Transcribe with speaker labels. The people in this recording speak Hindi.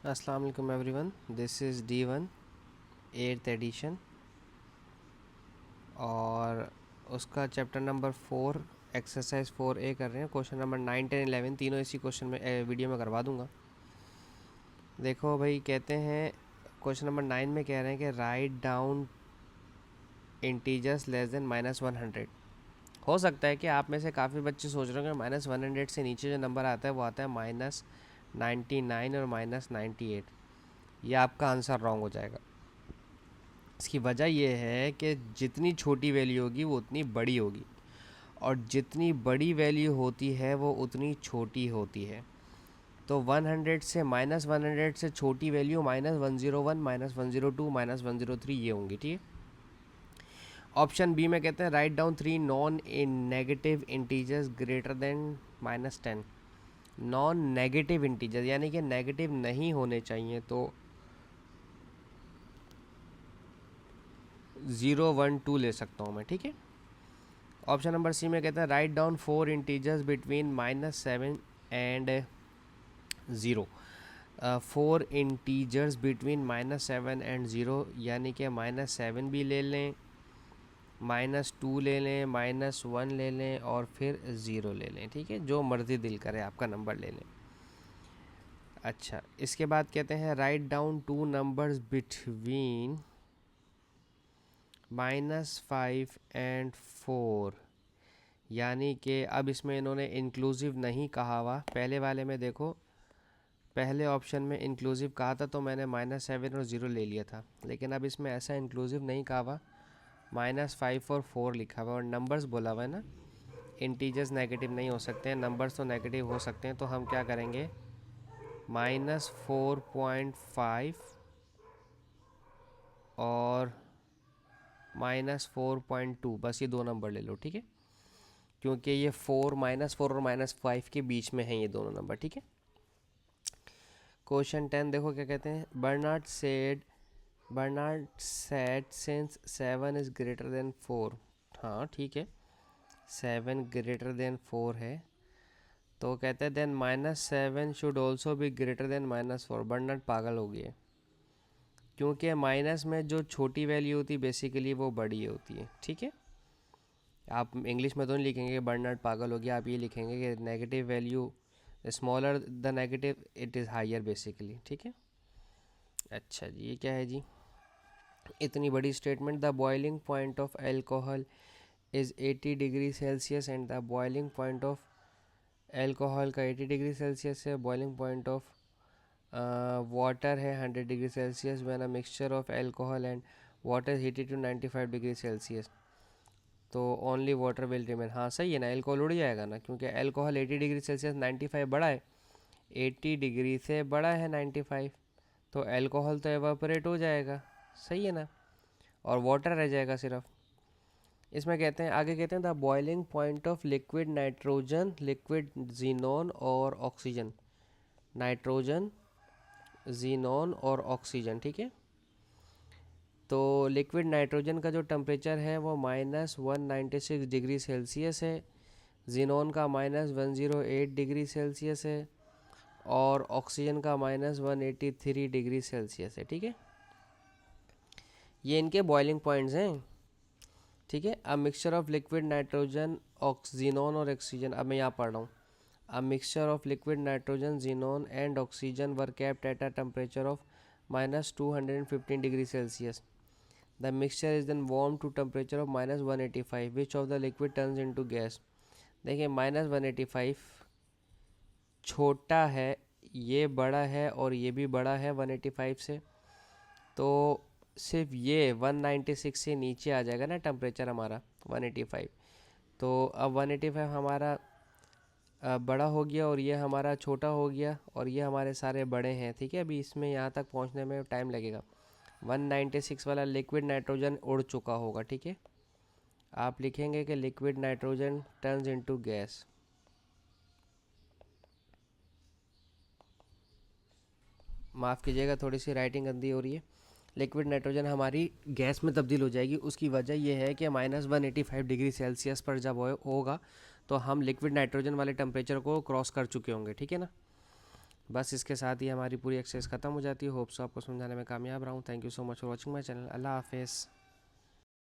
Speaker 1: अस्सलाम वालेकुम everyone, this is D1 8th addition और उसका चैप्टर नंबर 4 एक्सरसाइज 4A कर रहे हैं। क्वेश्चन नंबर 9, 10, 11 तीनों इसी क्वेश्चन में वीडियो में करवा दूंगा। देखो भाई, कहते हैं क्वेश्चन नंबर 9 में कह रहे हैं कि write down integers less than -100। हो सकता है कि आप में से काफ़ी बच्चे सोच रहे हो कि -100 से नीचे जो नंबर आता है वो आता है -99 और -98। ये आपका आंसर रॉन्ग हो जाएगा। इसकी वजह यह है कि जितनी छोटी वैल्यू होगी वो उतनी बड़ी होगी, और जितनी बड़ी वैल्यू होती है वो उतनी छोटी होती है। तो 100 से -100 से छोटी वैल्यू -101, -102, -103 ये होंगी, ठीक है। ऑप्शन बी में कहते हैं write down 3 non in negative integers greater than -10। Non negative integer यानी कि नेगेटिव नहीं होने चाहिए, तो 0, 1, 2 ले सकता हूँ मैं, ठीक है। ऑप्शन नंबर सी में कहते हैं write down 4 integers between -7 and 0। 4 integers between -7 and 0 यानी कि -7 भी ले लें, -2 ले लें, -1 ले लें और फिर 0 ले लें, ठीक है। जो मर्ज़ी दिल करे आपका नंबर ले लें। अच्छा, इसके बाद कहते हैं write down 2 numbers between -5 and 4। यानी कि अब इसमें इन्होंने इंक्लूसिव नहीं कहा हुआ। पहले वाले में देखो, पहले ऑप्शन में इंक्लूसिव कहा था तो मैंने -7 और 0 ले लिया था, लेकिन अब इसमें ऐसा इंक्लूसिव नहीं कहा हुआ, -5 और 4 लिखा हुआ और नंबर्स बोला हुआ है ना। इंटीजर्स नेगेटिव नहीं हो सकते हैं, नंबर्स तो नेगेटिव हो सकते हैं। तो हम क्या करेंगे, -4.5 और -4.2, बस ये दो नंबर ले लो, ठीक है। क्योंकि ये -4 और -5 के बीच में हैं ये दोनों नंबर, ठीक है। क्वेश्चन 10 देखो क्या कहते हैं। Bernard said since 7 is greater than 4। हाँ ठीक है, 7 ग्रेटर देन 4 है, तो कहते हैं देन -7 शुड ऑल्सो भी ग्रेटर देन -4। बर्नार्ड पागल हो गया, क्योंकि माइनस में जो छोटी वैल्यू होती है बेसिकली वो बड़ी होती है, ठीक है। आप इंग्लिश में तो नहीं लिखेंगे कि बर्नार्ड पागल हो गया, आप ये लिखेंगे कि negative value smaller the negative it is higher basically, ठीक है। अच्छा जी, ये क्या है जी, इतनी बड़ी statement. The boiling point of alcohol is 80 degree celsius and the boiling point of alcohol का 80 डिग्री सेल्सियस है। बॉइलिंग पॉइंट ऑफ वाटर है 100 degree celsius. When a mixture of alcohol and water heated to 95 degree celsius, तो ओनली वाटर विल रिमेन। हाँ सही है ना, एल्कोहल उड़ जाएगा ना, क्योंकि एल्कोहल 80 डिग्री सेल्सियस 95 बड़ा है, 80 डिग्री से बड़ा है 95, तो एल्कोहल तो एवापोरेट हो जाएगा, सही है ना, और वाटर रह जाएगा सिर्फ। इसमें कहते हैं, आगे कहते हैं the boiling point of liquid nitrogen, liquid xenon और ऑक्सीजन। नाइट्रोजन, जीनोन और ऑक्सीजन, ठीक है। तो लिक्विड नाइट्रोजन का जो टेम्परेचर है वो -196 डिग्री सेल्सियस है, जीनोन का -108 डिग्री सेल्सियस है और ऑक्सीजन का -183 डिग्री सेल्सियस है, ठीक है। ये इनके बॉइलिंग पॉइंट्स हैं, ठीक है। A mixture of liquid nitrogen oxygen और ऑक्सीजन, अब मैं यहाँ पढ़ रहा हूँ। A mixture of liquid nitrogen xenon and oxygen were kept at a temperature of -215 degree celsius. The mixture is then warm to temperature of -185, which of the liquid turns into gas. देखिए -185 छोटा है, ये बड़ा है और ये भी बड़ा है 185 से, तो सिर्फ ये 196 से नीचे आ जाएगा ना टेम्परेचर हमारा 185। तो अब 185 हमारा बड़ा हो गया और ये हमारा छोटा हो गया और ये हमारे सारे बड़े हैं, ठीक है। अभी इसमें यहाँ तक पहुँचने में टाइम लगेगा। 196 वाला लिक्विड नाइट्रोजन उड़ चुका होगा, ठीक है। आप लिखेंगे कि liquid nitrogen turns into gas. माफ़ कीजिएगा, थोड़ी सी राइटिंग गंदी हो रही है। लिक्विड नाइट्रोजन हमारी गैस में तब्दील हो जाएगी। उसकी वजह यह है कि -185 डिग्री सेल्सियस पर जब होगा तो हम लिक्विड नाइट्रोजन वाले टेम्परेचर को क्रॉस कर चुके होंगे, ठीक है ना। बस इसके साथ ही हमारी पूरी एक्सरसाइज ख़त्म हो जाती है। होप सो आपको समझाने में कामयाब रहा हूँ। Thank you so much for watching my channel. अल्लाह हाफिज़।